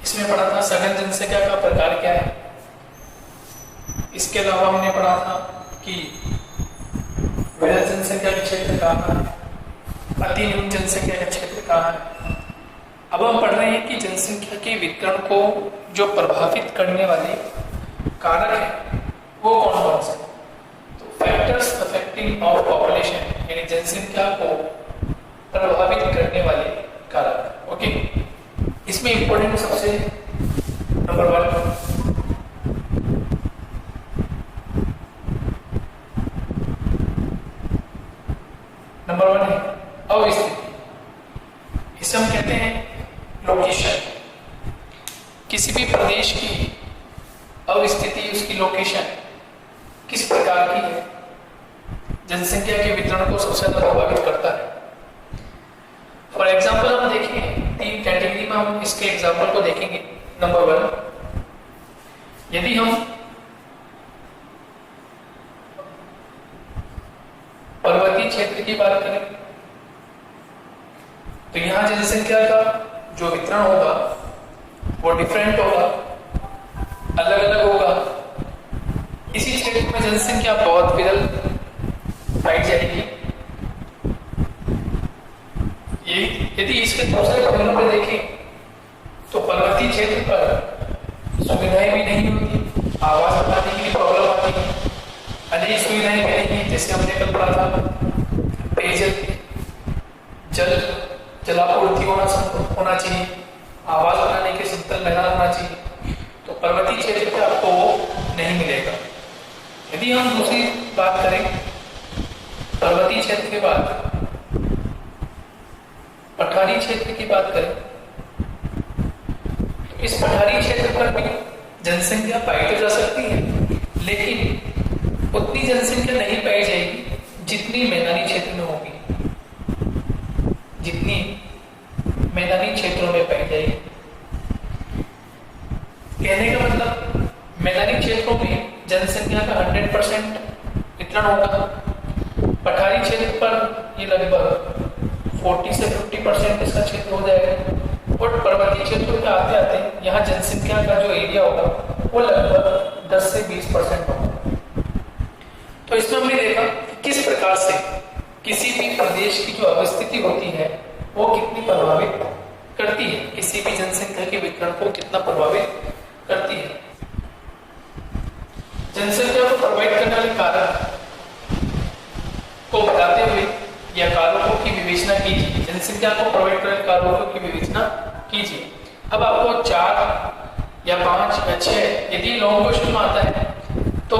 इसमें पढ़ा था सघन जनसंख्या का प्रकार क्या है। इसके अलावा हमने पढ़ा था कि वृहद जनसंख्या का क्षेत्र कहाँ है, अति न्यून जनसंख्या का क्षेत्र कहाँ है। अब हम पढ़ रहे हैं कि जनसंख्या के वितरण को जो प्रभावित करने वाले कारक हैं वो कौन कौन से। तो फैक्टर्स अफेक्टिंग ऑफ पॉपुलेशन यानी जनसंख्या को प्रभावित करने वाले कारक। ओके, इसमें इंपॉर्टेंट सबसे नंबर 1 है अवस्थिति। इसे हम कहते हैं लोकेशन। किसी भी प्रदेश की अवस्थिति, उसकी लोकेशन किस प्रकार की है, जनसंख्या के वितरण को सबसे ज्यादा प्रभावित करता है। फॉर एग्जाम्पल हम देखें 3 कैटेगरी में हम इसके एग्जाम्पल को देखेंगे। नंबर 1, यदि हम पर्वतीय क्षेत्र की बात करें तो यहां जनसंख्या का जो वितरण होगा वो डिफरेंट होगा, अलग अलग होगा। इसी क्षेत्र में जनसंख्या बहुत विरल पाई जाएगी। यदि इसके दूसरे पहलू पर देखें तो पर्वतीय क्षेत्र पर सुविधाएं भी नहीं होती, आवास बनाने की प्रॉब्लम आती है, अनेक सुविधाएं मिलेंगी। जैसे हमने कल पढ़ा था पेयजल, जलापूर्ति होना चाहिए, आवास बनाने के समतल मैदान होना चाहिए। तो पर्वतीय क्षेत्र पे आपको वो नहीं मिलेगा। यदि हम दूसरी बात करें पर्वतीय क्षेत्र के बाद पठारी क्षेत्र की बात करें तो इस पठारी क्षेत्र पर भी जनसंख्या पाई तो जा सकती है, लेकिन उतनी जनसंख्या नहीं पाई जाएगी जितनी मैदानी क्षेत्र में होगी, जितनी मैदानी क्षेत्रों में पाई जाएगी। कहने का मतलब मैदानी क्षेत्रों में जनसंख्या का 100% वितरण होगा, पठारी क्षेत्र पर ये लगभग 40 से 50% इसका क्षेत्र हो जाएगा, और पर्वतीय क्षेत्रों पे आते आते यहाँ जनसंख्या का जो एरिया होगा वो लगभग 10 से 20% होगा। तो इसमें हमने देखा कि किस प्रकार से किसी भी प्रदेश की जो अवस्थिति होती है वो कितनी प्रभावित करती है, किसी भी जनसंख्या के वितरण को कितना प्रभावित करती है। जनसंख्या को प्रभावित करने वाले कारक को बताते हुए या कारकों की विवेचना कीजिए। जनसंख्या को प्रभावित करने वाले कारकों की विवेचना कीजिए। अब आपको 4 या 5 या 6 यदि लॉन्ग क्वेश्चन में आता है तो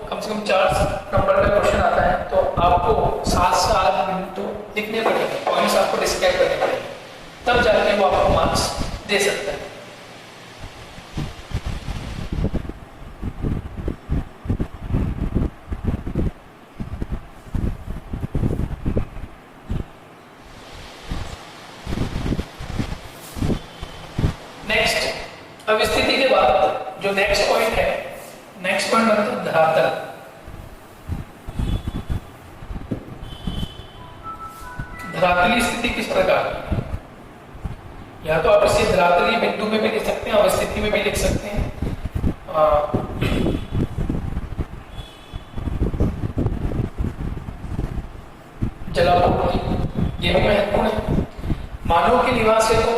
कम से कम 4 नंबर का क्वेश्चन आता है तो आपको 7 से 8 बिंदु लिखने पड़ेंगे, पॉइंट्स आपको डिस्क्राइब करने पड़ेंगे, तब जाके वो आपको मार्क्स दे सकता है। नेक्स्ट, अब स्थिति के बाद जो नेक्स्ट पॉइंट है, नेक्स्ट पॉइंट मतलब धरातल। धरातलीय स्थिति किस प्रकार की, या तो आप इसे धरातलीय बिंदु में भी लिख सकते हैं, अवस्थिति में भी लिख सकते हैं। जलापूर्ति ये भी महत्वपूर्ण है। मानव के निवास है तो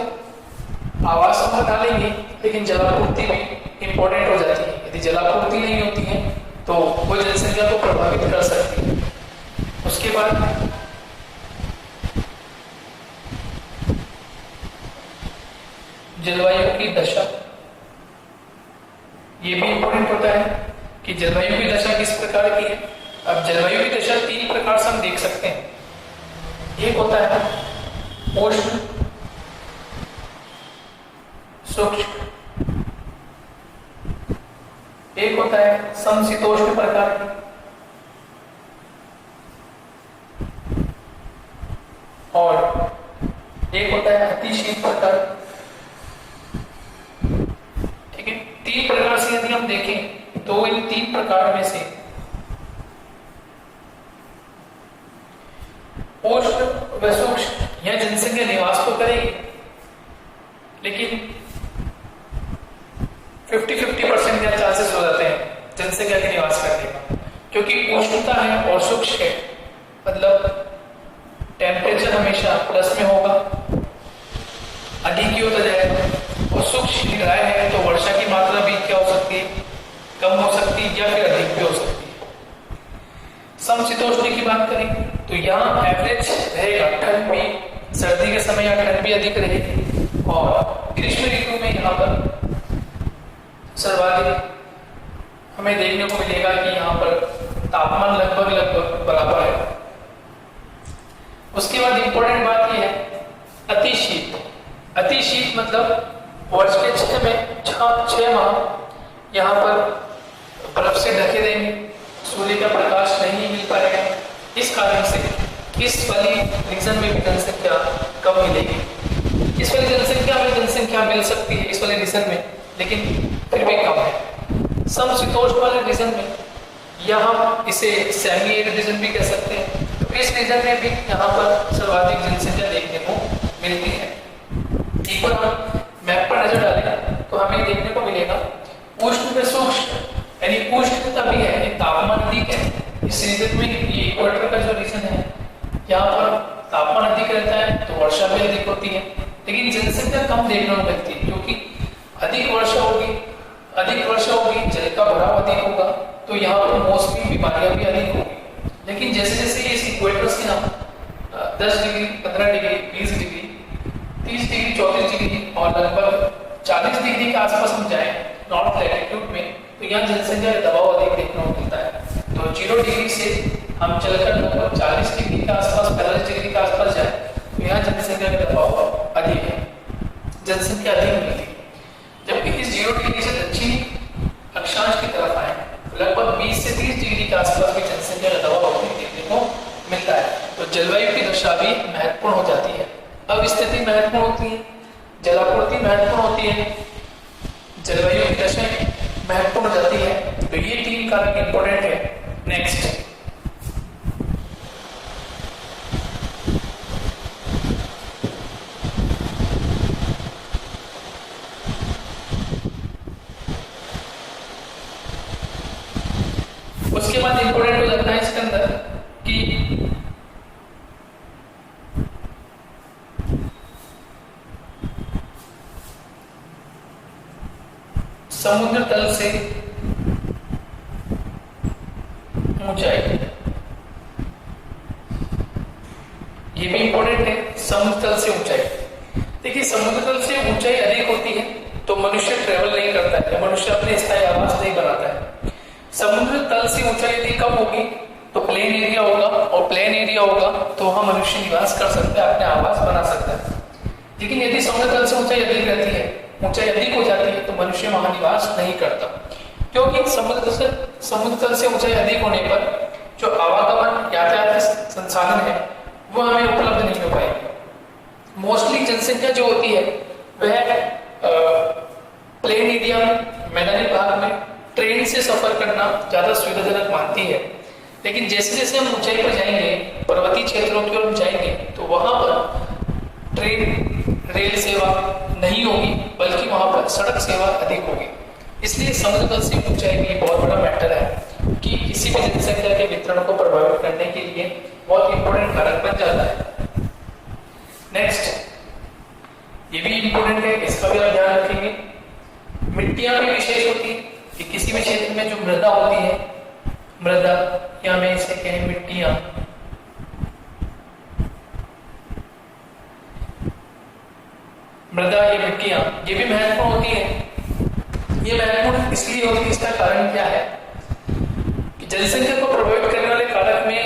आवास हम बता लेंगे, लेकिन जलापूर्ति भी इंपॉर्टेंट हो जाती है। यदि जलापूर्ति नहीं होती है तो वो जनसंख्या को प्रभावित कर सकती है। उसके बाद जलवायु की दशा, ये भी इंपॉर्टेंट होता है कि जलवायु की दशा किस प्रकार की है। अब जलवायु की दशा 3 प्रकार से हम देख सकते हैं। एक होता है उष्ण, शुष्क, एक होता है समशीतोष्ण प्रकार की, और एक होता है अतिशीत प्रकार। ठीक है, 3 प्रकार से यदि हम देखें तो इन 3 प्रकार में से उष्ण व शुष्क यह जनसंख्या निवास तो करेगी, लेकिन 50-50% या चांसेस हो जाते हैं जनसंख्या के निवास करने का, क्योंकि उष्णता है और शुष्क है, मतलब टेम्परेचर हमेशा प्लस में होगा, अधिक ही होता जाएगा, और शुष्क ड्राई है तो वर्षा की मात्रा भी क्या हो सकती है, कम हो सकती है या फिर अधिक भी हो सकती है। समशीतोष्ण की बात करें तो यहाँ एवरेज रहेगा, ठंड भी सर्दी के समय यहाँ ठंड भी अधिक रहेगी, और ग्रीष्म ऋतु में यहाँ पर सर्वाधिक हमें देखने को मिलेगा कि यहाँ पर तापमान लगभग बराबर है। उसके बाद इंपॉर्टेंट बात यह है अतिशीत। अतिशीत मतलब वर्ष के 6 माह यहाँ पर बर्फ से ढके रहेंगे, सूर्य का प्रकाश नहीं मिल पाएगा, इस कारण से इस वाली रीजन में भी जनसंख्या कम मिलेगी। इस वाली जनसंख्या मिल सकती है इस वाले रीजन में, लेकिन फिर भी कम है। समशीतोष्ण वाले रीजन में या हम इसे सेमी एरिड रीजन भी कह सकते हैं, तो इस रीजन में भी यहाँ पर सर्वाधिक जनसंख्या देखने को मिलती है। एक बार हम मैप पर नजर डालें तो हमें देखने को मिलेगा उष्ण में शुष्क, यानी उष्णता भी है, तापमान अधिक है इस रीजन में। ये इक्वेटर का जो रीजन है यहाँ पर तापमान अधिक रहता है तो वर्षा भी अधिक होती है, लेकिन जनसंख्या कम देखने को मिलती है, क्योंकि अधिक वर्षा होगी, जल का भराव अधिक होगा, तो यहाँ पर मौसमी बीमारियां भी अधिक होगी। लेकिन जैसे जैसे इस इक्वेटर से हम 10 degree, 15 degree, 20 degree, 30 degree, 34 degree और लगभग 40 डिग्री के आसपास हम जाए नॉर्थ लैटिट्यूड में, तो यहाँ जनसंख्या का दबाव अधिक देखने को मिलता है। तो 0 डिग्री से हम चलकर लगभग 40 डिग्री के आसपास, 45 डिग्री के आसपास जाए तो यहाँ जनसंख्या का दबाव अधिक है, जनसंख्या अधिक मिलती है। जबकि इस 0 डिग्री से दक्षिणी अक्षांश की तरफ आए लगभग 20 से 30 डिग्री के आसपास की जनसंख्या का दबाव देखने को मिलता है। तो जलवायु की दशा भी महत्वपूर्ण हो जाती है। अब स्थिति महत्वपूर्ण होती है, जलापूर्ति महत्वपूर्ण होती है, जलवायु की दशा महत्वपूर्ण हो जाती है, तो ये 3 कारक इंपॉर्टेंट है। नेक्स्ट उसके बाद इंपॉर्टेंट हो जाता है इसके अंदर कि समुद्र तल से ऊंचाई, ये भी इंपॉर्टेंट है। समुद्र तल से ऊंचाई, देखिए समुद्र तल से ऊंचाई अधिक होती है तो मनुष्य ट्रेवल नहीं करता है, मनुष्य अपने स्थायी आवास नहीं बनाता है। समुद्र तल से ऊंचाई यदि कम होगी तो प्लेन एरिया होगा, और प्लेन एरिया होगा तो वहां मनुष्य निवास कर सकता है, अपने आवास बना सकता है। लेकिन यदि समुद्र तल से ऊंचाई अधिक रहती है, ऊंचाई अधिक हो जाती है, तो मनुष्य वहां निवास नहीं करता, क्योंकि समुद्र तल से ऊंचाई अधिक होने पर जो आवागमन यातायात के संसाधन है वो हमें उपलब्ध नहीं हो पाएंगे। मोस्टली जनसंख्या जो होती है वह प्लेन एरिया में, मैदानी भाग में ट्रेन से सफर करना ज्यादा सुविधाजनक मानती है। लेकिन जैसे जैसे हम ऊंचाई पर जाएंगे, पर्वतीय क्षेत्रों की ओर जाएंगे, तो वहां पर ट्रेन रेल सेवा नहीं होगी, बल्कि वहां पर सड़क सेवा अधिक होगी। इसलिए समुद्र तल से ऊंचाई भी बहुत बड़ा मैटर है कि किसी भी जनसंख्या के वितरण को प्रभावित करने के लिए बहुत इंपॉर्टेंट कारक बन जाता है। नेक्स्ट, ये भी इंपॉर्टेंट है, इसका भी आप ध्यान रखेंगे। मिट्टियां भी विशेष होती है कि किसी भी क्षेत्र में जो मृदा होती है, मृदा या मैं इसे कहें मिट्टियां, मृदा या मिट्टियां, ये भी महत्वपूर्ण होती है। ये महत्वपूर्ण इसलिए होती है, इसका कारण क्या है कि जनसंख्या को प्रभावित करने वाले कारक में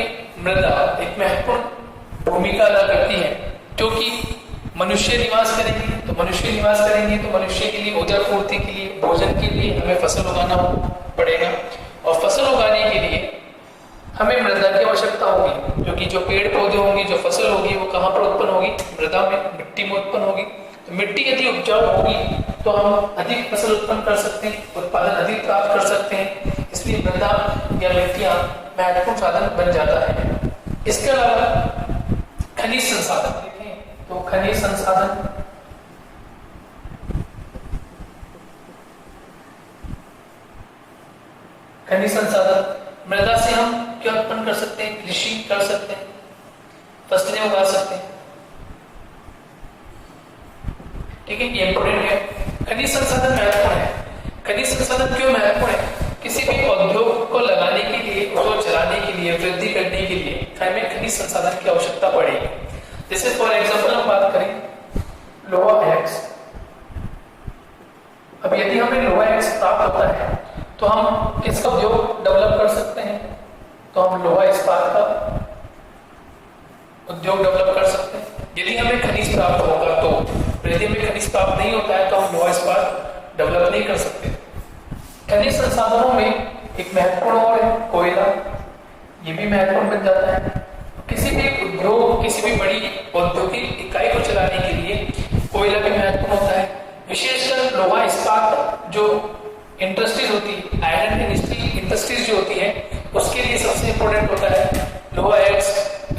मृदा एक महत्वपूर्ण भूमिका अदा करती है, क्योंकि मनुष्य निवास करेंगे तो मनुष्य के लिए ऊर्जा पूर्ति के लिए, भोजन के लिए हमें फसल उगाना पड़ेगा, और फसल उगाने के लिए हमें मृदा की आवश्यकता होगी, क्योंकि जो पेड़ पौधे होंगे, जो फसल होगी वो कहाँ पर उत्पन्न होगी, मृदा में, मिट्टी में उत्पन्न होगी। तो मिट्टी यदि उपजाऊ होगी तो हम अधिक फसल उत्पन्न कर सकते हैं, उत्पादन अधिक प्राप्त कर सकते हैं। इसलिए मृदा या मिट्टियां महत्वपूर्ण साधन बन जाता है। इसके अलावा खनिज संसाधन देखें तो खनिज संसाधन खनिज संसाधन, मृदा से हम क्या उत्पन्न कर सकते हैं? कृषि कर सकते हैं, फसलें उगा सकते हैं। ठीक है, ये इंपोर्टेंट है। खनिज संसाधन महत्वपूर्ण है। खनिज संसाधन क्यों महत्वपूर्ण है? किसी भी उद्योग को लगाने के लिए, उसको चलाने के लिए, वृद्धि करने के लिए हमें खनिज संसाधन की आवश्यकता पड़ेगी। जैसे फॉर एग्जाम्पल हम बात करें लोहा एक्स। अब यदि हमें लोहा एक्स प्राप्त होता है तो हम किसका उद्योग डेवलप कर सकते हैं? तो हम लोहा इस्पात का उद्योग डेवलप कर सकते हैं। यदि हमें खनिज प्राप्त होगा तो, यदि हमें खनिज प्राप्त नहीं होता है तो हम लोहा इस्पात डेवलप नहीं कर सकते। खनिज संसाधनों में एक महत्वपूर्ण और है कोयला, ये भी महत्वपूर्ण बन जाता है। किसी भी उद्योग, किसी भी बड़ी औद्योगिक इकाई को चलाने के लिए कोयला भी महत्वपूर्ण होता है। विशेषकर लोहा इस्पात जो इंडस्ट्रीज होती है, आयरन इंडस्ट्रीज जो होती है, उसके लिए सबसे इंपॉर्टेंट होता है लोहा एक्स,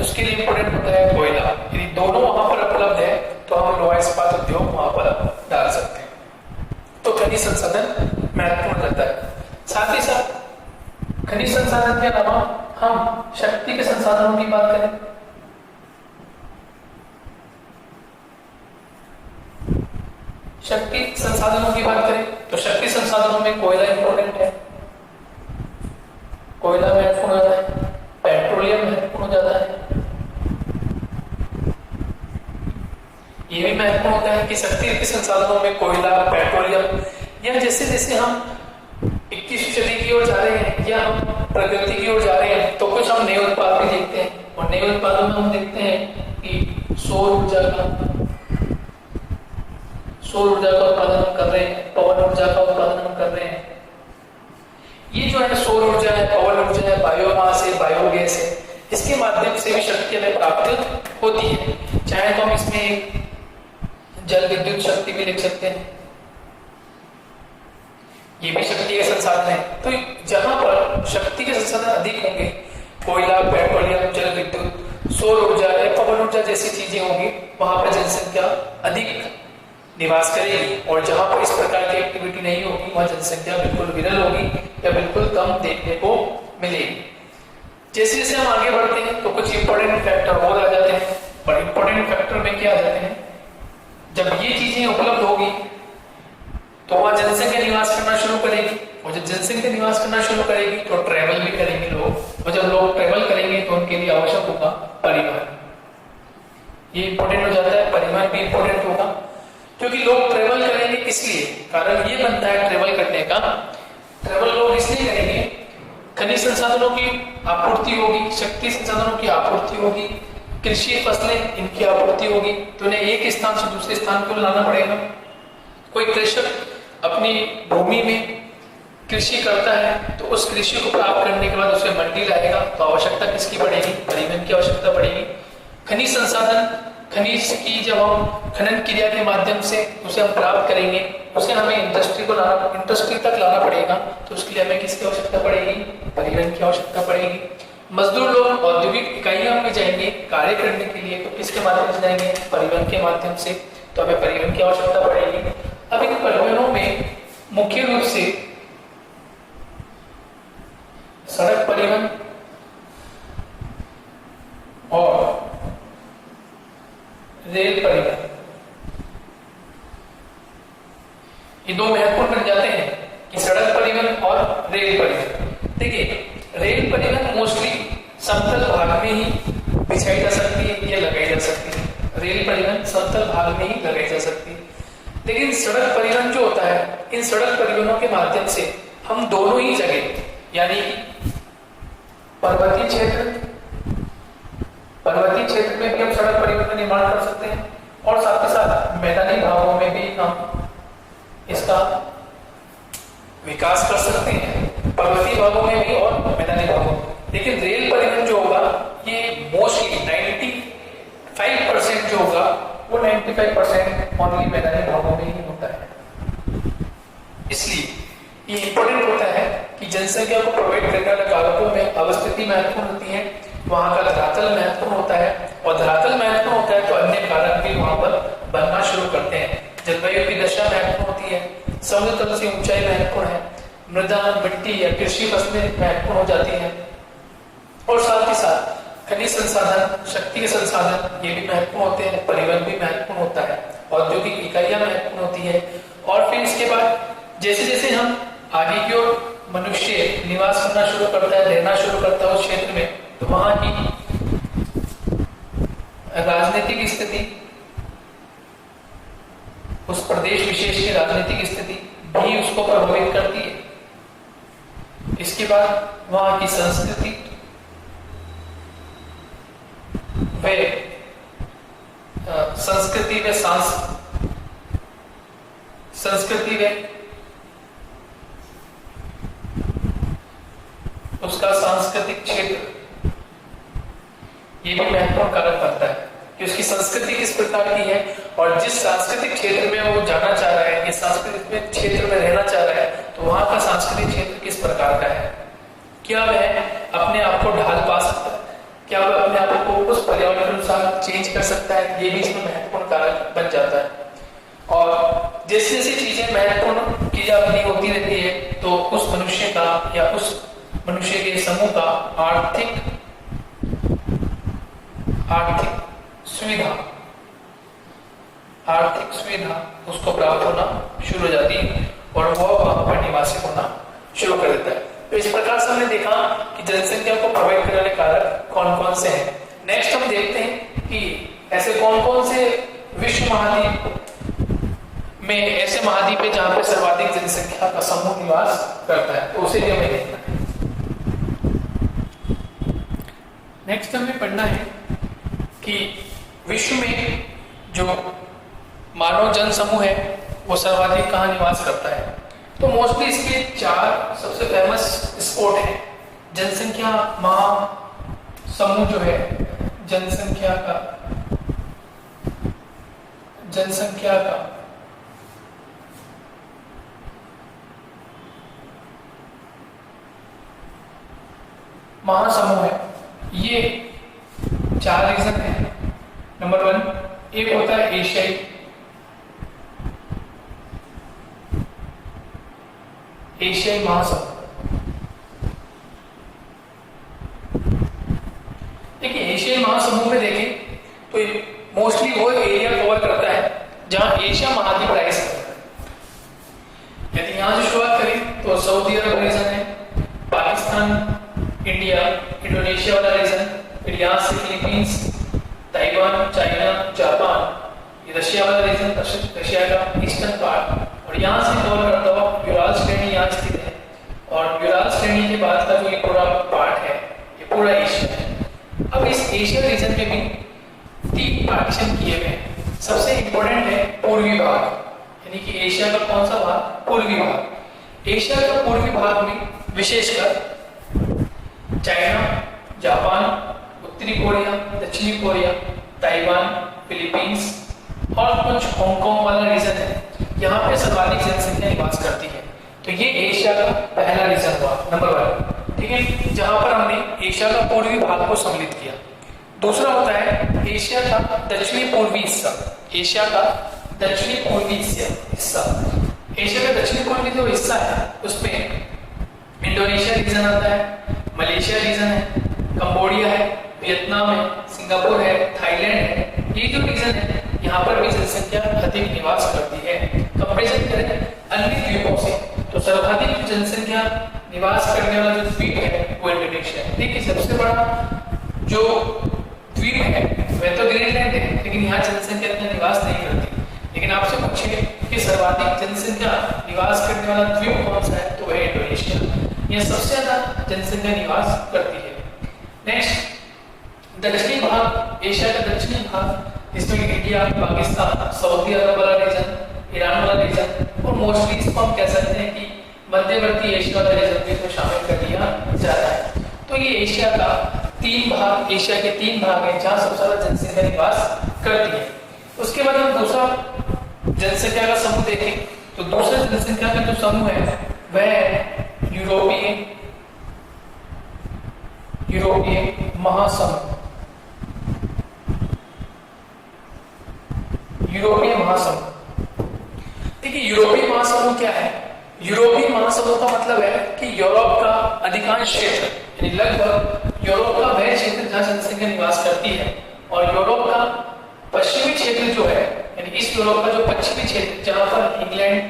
उसके लिए इंपॉर्टेंट होता है कोयला। यदि दोनों वहां पर उपलब्ध है तो हम लोहा इस्पात उद्योग वहां पर डाल सकते हैं। तो खनिज संसाधन महत्वपूर्ण रहता है। साथ ही साथ खनिज संसाधन के अलावा हम शक्ति के संसाधनों की बात करें, शक्ति संसाधनों की बात करें तो शक्ति संसाधनों में कोयला इंपॉर्टेंट है, कोयला महत्वपूर्ण हो जाता है, पेट्रोलियम महत्वपूर्ण हो जाता है। ये भी महत्वपूर्ण होता है कि शक्ति के संसाधनों में कोयला, पेट्रोलियम, या जैसे जैसे हम 21वीं सदी की ओर जा रहे हैं या हम प्रगति की ओर जा रहे हैं तो कुछ हम नए उत्पाद भी देखते हैं। और नए उत्पादों में हम देखते हैं कि सौर ऊर्जा का उत्पादन हम कर रहे हैं, पवन ऊर्जा का उत्पादन हम कर रहे हैं। ये जो है सौर ऊर्जा है, पवन ऊर्जा है, बायोमास है, बायोगैस है, इसके माध्यम से भी शक्ति हमें प्राप्त होती है। चाहे तो हम इसमें एक जल विद्युत शक्ति भी लिख सकते हैं, ये भी शक्ति के संसाधन है। तो जहां पर शक्ति के संसाधन अधिक होंगे, कोयला, पेट्रोलियम, जल विद्युत, सौर ऊर्जा या पवन ऊर्जा जैसी चीजें होंगी, वहां पर जनसंख्या अधिक निवास करेगी। और जहां पर इस प्रकार की एक्टिविटी नहीं होगी वहां जनसंख्या बिल्कुल विरल होगी या बिल्कुल कम देखने को मिलेगी। जैसे जैसे हम आगे बढ़ते हैं तो कुछ इंपॉर्टेंट फैक्टर और आ जाते हैं। और इंपॉर्टेंट फैक्टर में क्या आ जाते हैं? जब ये चीजें उपलब्ध होगी तो वहां जनसंख्या निवास करना शुरू करेगी, और जब जनसंख्या निवास करना शुरू करेगी तो ट्रेवल भी करेंगे लोग, और जब लोग ट्रेवल करेंगे तो उनके लिए आवश्यक होगा परिवहन। ये इंपॉर्टेंट हो जाता है, परिवहन भी इंपॉर्टेंट होगा, क्योंकि लोग ट्रेवल करेंगे। इसलिए कारण ये बनता है ट्रेवल करने का, ट्रेवल लोग इसलिए करेंगे, खनिज संसाधनों की आपूर्ति होगी, शक्ति संसाधनों की आपूर्ति होगी, कृषि फसलें इनकी आपूर्ति होगी, तो उन्हें एक स्थान से दूसरे स्थान को लाना पड़ेगा। कोई कृषक अपनी भूमि में कृषि करता है तो उस कृषि को प्राप्त करने के बाद उसे मंडी लाएगा, तो आवश्यकता किसकी पड़ेगी? परिवहन की आवश्यकता पड़ेगी। खनिज संसाधन, खनिज की जब हम खनन क्रिया के माध्यम से उसे हम प्राप्त करेंगे, उसे हमें इंडस्ट्री तक लाना पड़ेगा, तो उसके लिए हमें किसकी आवश्यकता पड़ेगी? परिवहन की आवश्यकता पड़ेगी। मजदूर लोग औद्योगिक इकाइयों में जाएंगे कार्य करने के लिए, तो किसके माध्यम से जाएंगे? परिवहन के माध्यम से, तो हमें परिवहन की आवश्यकता पड़ेगी। अब इन परिवहनों में मुख्य रूप से सड़क परिवहन और रेल परिवहन, ये दो महत्वपूर्ण बन जाते हैं कि सड़क परिवहन और रेल परिवहन। देखिए, रेल परिवहन मोस्टली समतल भाग में ही बिछाई जा सकती है या लगाई जा सकती है। रेल परिवहन समतल भाग में ही लगाई जा सकती है, लेकिन सड़क परिवहन जो होता है, इन सड़क परिवहनों के माध्यम से हम दोनों ही जगह, यानी पर्वतीय क्षेत्र में भी हम सड़क परिवहन का निर्माण कर सकते हैं, और साथ ही साथ मैदानी भागों में भी हम इसका विकास कर सकते हैं, पर्वतीय भागों में भी और मैदानी भागों में। लेकिन रेल परिवहन जो होगा ये मोस्टली 95% जो होगा वो 95% ओनली मैदानी भागों में ही होता है। इसलिए ये इंपॉर्टेंट होता है कि जनसंख्या को प्रभावित करने वाले कारकों में अवस्थिति महत्वपूर्ण होती है, वहां का धरातल महत्वपूर्ण होता है, और धरातल महत्वपूर्ण होता है तो अन्य कारक भी वहां पर बनना शुरू करते हैं। जलवायु की दशा महत्वपूर्ण होती है, समुद्र तल से ऊंचाई महत्वपूर्ण है, मृदा, मिट्टी या कृषि फसलें महत्वपूर्ण हो जाती हैं। और साथ ही साथ खनिज संसाधन, शक्ति के संसाधन ये भी महत्वपूर्ण होते हैं, परिवहन भी महत्वपूर्ण होता है, औद्योगिक इकाइयां महत्वपूर्ण होती है। और फिर इसके बाद जैसे जैसे हम आगे की ओर मनुष्य निवास करना शुरू करता है, रहना शुरू करता है उस क्षेत्र में, तो वहां की राजनीतिक स्थिति, उस प्रदेश विशेष की राजनीतिक स्थिति भी उसको प्रभावित करती है। इसके बाद वहां की संस्कृति व उसका सांस्कृतिक क्षेत्र ये भी महत्वपूर्ण कारक बनता है कि उसकी संस्कृति किस प्रकार की है, और जिस सांस्कृतिक क्षेत्र में वो जाना चाह रहा है, इस सांस्कृतिक क्षेत्र में रहना चाह रहा है, तो वहां का सांस्कृतिक क्षेत्र किस प्रकार का है। क्या वह अपने आप को ढाल पा सकता है, क्या वह अपने आप को उस पर्यावरण के अनुसार चेंज कर सकता है, ये भी इसमें महत्वपूर्ण कारक बन जाता है। और जैसे जैसी चीजें महत्वपूर्ण की अपनी होती रहती है, तो उस मनुष्य का या उस मनुष्य के समूह का आर्थिक सुविधा उसको प्राप्त होना शुरू हो जाती है और वह वहां पर निवासी होना शुरू कर देता है। तो इस प्रकार से हमने देखा कि जनसंख्या को प्रभावित करने वाले कारक कौन कौन से हैं। नेक्स्ट हम देखते हैं कि ऐसे कौन कौन से विश्व महाद्वीप में ऐसे महाद्वीप है जहां पर सर्वाधिक जनसंख्या का समूह निवास करता है, तो उसे भी हमें देखना है। नेक्स्ट हमें पढ़ना है कि विश्व में जो मानव जन समूह है वो सर्वाधिक कहाँ निवास करता है। तो मोस्टली इसके 4 सबसे फेमस स्पॉट हैं। जनसंख्या महासमूह जो है, जनसंख्या का महासमूह है, ये 4 रीजन है। नंबर 1 एक होता है एशियाई महासमूह। देखिए एशियाई महासमूह में देखें तो मोस्टली वो एरिया कवर करता है जहां एशिया महाद्वीप राइज करता है। यदि यहां से शुरुआत करें तो सऊदी अरब रीजन है, पाकिस्तान, इंडिया, इंडोनेशिया वाला रीजन, फिर यहाँ से Philippines, Taiwan, China, Japan, Russia वाला रीजन, रशिया का ईस्टर्न पार्ट, और यहाँ से कवर करता हुआ यूराल श्रेणी यहाँ स्थित है। और यूराल श्रेणी के बाद का जो ये पूरा पार्ट है ये पूरा एशिया है। अब इस एशिया रीजन में भी 3 पार्टीशन किए हुए हैं। सबसे इंपॉर्टेंट है पूर्वी भाग, यानी कि एशिया का कौन सा भाग, पूर्वी भाग। एशिया का पूर्वी भाग में विशेषकर चाइना, जापान, उत्तरी कोरिया, दक्षिणी कोरिया, ताइवान, फिलीपींस और कुछ हांगकांग वाला रीजन है, यहाँ पे सर्वाधिक जनसंख्या निवास करती है। तो ये एशिया का पहला रीजन हुआ, नंबर 1, ठीक है, जहां पर हमने एशिया का पूर्वी भाग को सम्मिलित किया। दूसरा होता है एशिया का दक्षिणी पूर्वी हिस्सा। एशिया का दक्षिणी पूर्वी हिस्सा, एशिया का दक्षिणी पूर्वी जो हिस्सा है उसमें इंडोनेशिया रीजन आता है, मलेशिया रीजन है, कंबोडिया है, वियतनाम है, सिंगापुर है, थाईलैंड है। ये जो रीजन है यहाँ पर भी जनसंख्या अधिक निवास करती है। कंपेरिजन करें अन्य द्वीपों से तो सर्वाधिक जनसंख्या निवास करने वाला जो द्वीप है वो इंडोनेशिया है। देखिए सबसे बड़ा जो द्वीप है वह तो ग्रीनलैंड है, लेकिन यहाँ जनसंख्या इतना निवास नहीं करती। लेकिन आपसे पूछे कि सर्वाधिक जनसंख्या निवास करने वाला द्वीप कौन सा है, तो वह इंडोनेशिया, यह सबसे ज्यादा जनसंख्या निवास करती है। नेक्स्ट दक्षिणी भाग, एशिया का दक्षिणी भाग, इसमें इंडिया, पाकिस्तान, सऊदी अरब वाला रीजन, ईरान वाला रीजन, और मोस्टली इसको हम कह सकते हैं कि मध्यवर्ती एशिया वाला रीजन भी इसमें शामिल कर दिया जाता है। तो ये एशिया का 3 भाग, एशिया के 3 भाग हैं जहाँ सबसे ज्यादा जनसंख्या निवास करती है। उसके बाद हम दूसरा जनसंख्या का समूह देखें तो दूसरा जनसंख्या का जो समूह है वह यूरोपीय महासमूह। यूरोपीय महासमूह, देखिए यूरोपीय महासमूह क्या है, यूरोपीय महासमूह का मतलब है कि यूरोप का अधिकांश क्षेत्र, यानी लगभग यूरोप का वह क्षेत्र जहां जनसंख्या निवास करती है, और यूरोप का पश्चिमी क्षेत्र जो है, यानी इस यूरोप का जो पश्चिमी क्षेत्र जहां पर इंग्लैंड,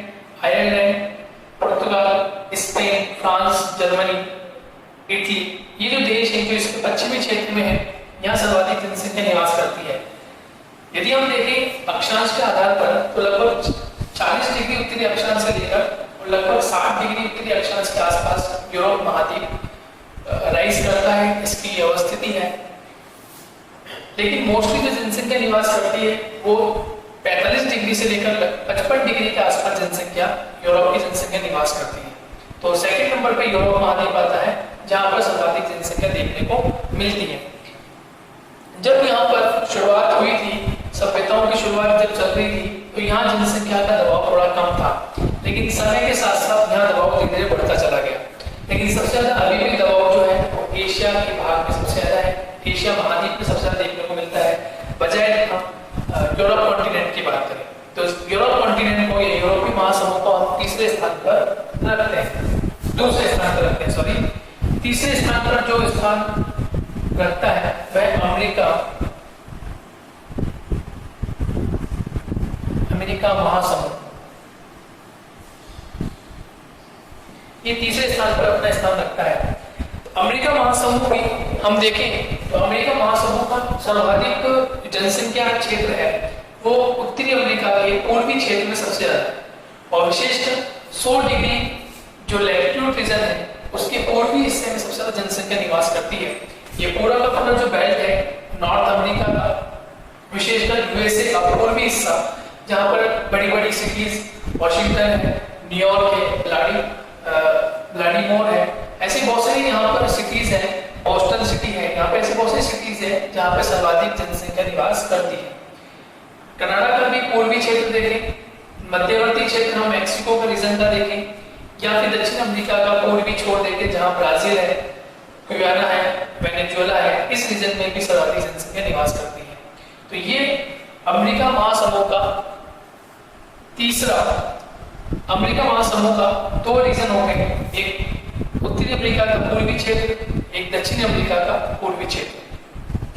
आयरलैंड, पुर्तगाल, स्पेन, फ्रांस, जर्मनी, इटली, ये जो देश है जो इसके पश्चिमी क्षेत्र में है, यहाँ सर्वाधिक जनसंख्या निवास करती है। यदि हम देखें अक्षांश के आधार पर तो लगभग 40 डिग्री उत्तरी अक्षांश से लेकर और लगभग 60 डिग्री उत्तरी अक्षांश के आसपास यूरोप महाद्वीप राइज करता है, इसकी अवस्थिति है। लेकिन मोस्टली जो जनसंख्या निवास करती है वो 45 डिग्री से लेकर 55 डिग्री के आसपास जनसंख्या, यूरोप की जनसंख्या निवास करती है। तो सेकंड नंबर पे यूरोप महाद्वीप आता है जहां पर सर्वाधिक जनसंख्या देखने को मिलती है। जब यहाँ पर शुरुआत हुई थी, सभ्यताओं की शुरुआत जब चल रही थी, तो यहाँ जनसंख्या का दबाव थोड़ा कम था, लेकिन समय के साथ साथ यहाँ दबाव धीरे धीरे बढ़ता चला गया। लेकिन सबसे ज्यादा अभी भी दबाव जो है वो एशिया के भाग में सबसे ज्यादा है, एशिया महाद्वीप में सबसे ज्यादा देखने को मिलता है। बजाय हम यूरोप कॉन्टिनेंट की बात करें तो यूरोप कॉन्टिनेंट को, यूरोपीय महासमूह को हम तीसरे स्थान पर रखते हैं, दूसरे स्थान पर रखते हैं, सॉरी। तीसरे स्थान पर जो स्थान रखता है वह अमेरिका महासमूह, ये तीसरे स्थान पर अपना स्थान रखता है। अमेरिका महासमूह भी हम देखें तो अमेरिका महासमूह का सर्वाधिक जनसंख्या क्षेत्र है वो उत्तरी अमेरिका के पूर्वी क्षेत्र में सबसे ज्यादा है, और विशेषकर 100 डिग्री जो लैटिट्यूड रीजन है उसके पूर्वी हिस्से में सबसे ज्यादा जनसंख्या निवास करती है। ये पूरा का पूरा जो बेल्ट है नॉर्थ अमेरिका का, विशेषकर यूएसए का पूर्वी हिस्सा, जहां पर बड़ी बड़ी सिटीज वॉशिंगटन है, न्यूयॉर्क है, ब्लाडीमोर है, ऐसी बहुत सारी यहाँ पर सिटीज है, बोस्टन सिटी है, यहाँ पे ऐसी बहुत सारी सिटीज है जहाँ पे सर्वाधिक जनसंख्या निवास करती है। कनाडा का भी पूर्वी क्षेत्र देखें, मध्यवर्ती क्षेत्र हम मैक्सिको का रीजन का देखें, या फिर दक्षिण अमेरिका का पूर्वी छोर देखें जहाँ ब्राजील है, गुयाना है, वेनेजुएला है, इस रीजन में भी सर्वाधिक जनसंख्या निवास करती है। तो ये अमेरिका महासमूह का तीसरा, अमेरिका महासमूह का दो रीजन हो गए, एक उत्तरी अमेरिका का पूर्वी क्षेत्र, एक दक्षिण अमेरिका का पूर्वी क्षेत्र,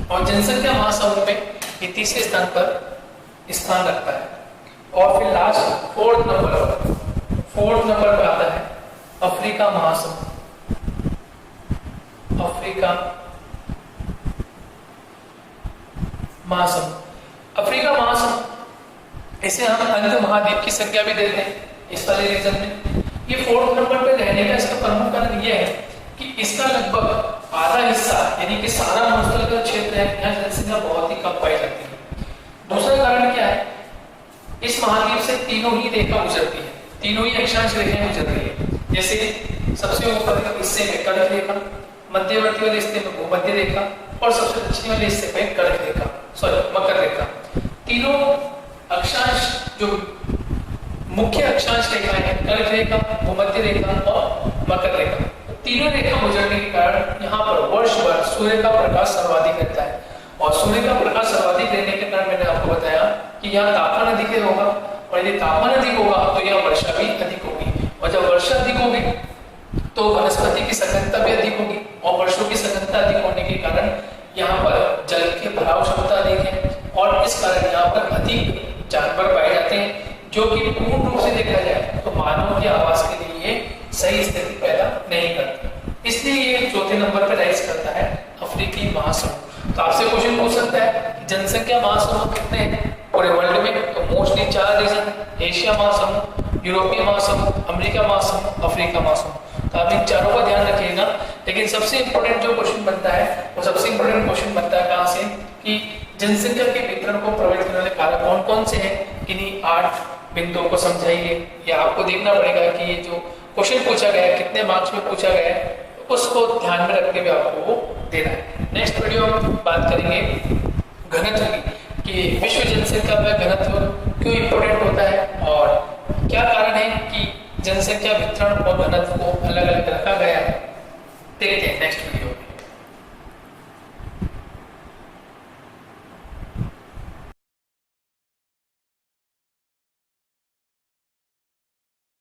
और जनसंख्या महासमूह में ये तीसरे स्थान पर स्थान रखता है। और फिर लास्ट फोर्थ नंबर पर आता है अफ्रीका महासमूह। अफ्रीका महासमूह, इसे हम अंध महाद्वीप की संख्या भी देते हैं इस वाले रीजन में। ये फोर्थ नंबर पे रहने का इसका प्रमुख कारण यह है कि इसका लगभग आधा हिस्सा, यानी कि सारा भूस्थल क्षेत्र है, यहाँ जनसंख्या बहुत ही कम पाई जाती है। दूसरा कारण क्या है, इस महाद्वीप से तीनों ही रेखा गुजरती है, तीनों ही अक्षांश रेखाएं गुजर रही है। जैसे सबसे ऊपर के हिस्से में कर्क रेखा, मध्यवर्ती वाले हिस्से में भूमध्य रेखा, और सबसे दक्षिणी वाले हिस्से में कर्क रेखा, सॉरी मकर रेखा। तीनों अक्षांश जो मुख्य अक्षांश रेखाएं हैं, कर्क रेखा, भूमध्य रेखा और मकर रेखा, तीनों रेखा गुजरने के कारण यहाँ पर वर्ष भर सूर्य का प्रकाश सर्वाधिक रहता है, और सूर्य का प्रकाश सर्वाधिक रहने के कारण मैंने आपको बताया कि यहाँ तापमान अधिक होगा, और यदि तापमान अधिक होगा तो यहाँ वर्षा भी अधिक होगी, और जब वर्षा अधिक होगी तो वनस्पति की सघनता भी अधिक होगी, और वर्षों की सघनता अधिक होने के कारण यहाँ पर जल की भराव क्षमता अधिक है, और इस कारण यहाँ पर अधिक जानवर पाए जाते हैं, जो कि पूर्ण रूप से देखा जाए तो मानव के आवास के लिए सही स्थिति पैदा नहीं करती। इसलिए ये चौथे नंबर पर राइज करता है अफ्रीकी महासमूह। तो आपसे क्वेश्चन पूछ सकता है कि जनसंख्या महासमूह कितने हैं पूरे वर्ल्ड में, तो मोस्टली 4 रीजन, एशिया महासमूह, यूरोपीय महासमूह, अमेरिका महासमूह, अफ्रीका महासमूह। तो आप इन चारों का ध्यान रखिएगा। लेकिन सबसे इंपॉर्टेंट जो क्वेश्चन बनता है वो सबसे इंपॉर्टेंट क्वेश्चन बनता है कहाँ से, कि जनसंख्या के वितरण को प्रभावित करने वाले कारक कौन कौन से हैं, किन्हीं 8 बिंदुओं को समझाइए। या आपको देखना पड़ेगा कि ये जो क्वेश्चन पूछा गया है कितने मार्क्स में पूछा गया है, उसको ध्यान में रखते हुए आपको वो देना है। नेक्स्ट वीडियो में बात करेंगे घनत्व की, कि विश्व जनसंख्या का घनत्व क्यों इंपॉर्टेंट होता है और क्या कारण है कि जनसंख्या वितरण और घनत्व को अलग अलग रखा गया है। देखते हैं नेक्स्ट वीडियो।